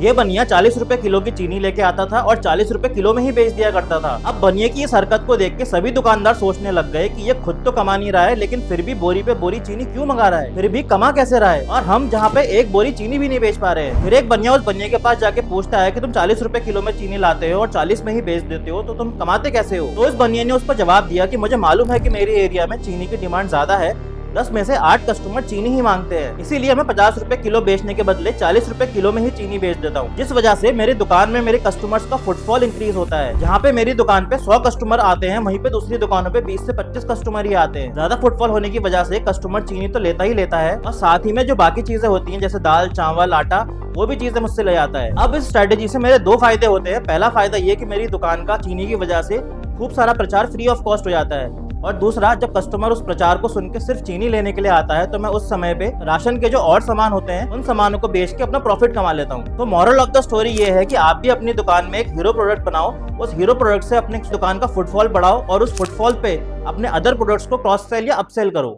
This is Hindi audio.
ये बनिया 40 रुपए किलो की चीनी लेके आता था और 40 रुपए किलो में ही बेच दिया करता था। अब बनिए की इस हरकत को देख के सभी दुकानदार सोचने लग गए कि ये खुद तो कमा नहीं रहा है, लेकिन फिर भी बोरी पे बोरी चीनी क्यों मंगा रहा है, फिर भी कमा कैसे रहा है, और हम जहाँ पे एक बोरी चीनी भी नहीं बेच पा रहे हैं। फिर एक बनिया उस बनिए के पास जाके पूछता है कि तुम 40 रुपए किलो में चीनी लाते हो और 40 में ही बेच देते हो, तो तुम कमाते कैसे हो। तो उस बनिए ने उस पर जवाब दिया कि मुझे मालूम है कि मेरे एरिया में चीनी की डिमांड ज्यादा है, 10 में से 8 कस्टमर चीनी ही मांगते हैं, इसीलिए मैं 50 रुपए किलो बेचने के बदले 40 रुपए किलो में ही चीनी बेच देता हूँ, जिस वजह से मेरी दुकान में मेरे कस्टमर्स का फुटफॉल इंक्रीज होता है। जहाँ पे मेरी दुकान पे 100 कस्टमर आते हैं, वहीं पे दूसरी दुकानों पे 20 से 25 कस्टमर ही आते हैं। ज्यादा फुटफॉल होने की वजह से कस्टमर चीनी तो लेता ही लेता है, और साथ ही में जो बाकी चीजें होती है जैसे दाल, चावल, आटा, वो भी चीजें मुझसे ले जाता है। अब इस स्ट्रेटेजी से मेरे दो फायदे होते हैं। पहला फायदा ये कि मेरी दुकान का चीनी की वजह से खूब सारा प्रचार फ्री ऑफ कॉस्ट हो जाता है, और दूसरा, जब कस्टमर उस प्रचार को सुन के सिर्फ चीनी लेने के लिए आता है, तो मैं उस समय पे राशन के जो और सामान होते हैं उन सामानों को बेच के अपना प्रॉफिट कमा लेता हूँ। तो मॉरल ऑफ द स्टोरी ये है कि आप भी अपनी दुकान में एक हीरो प्रोडक्ट बनाओ, उस हीरो प्रोडक्ट से अपनी दुकान का फुटफॉल बढ़ाओ और उस फुटफॉल पे अपने अदर प्रोडक्ट्स को क्रॉस सेल या अपसेल करो।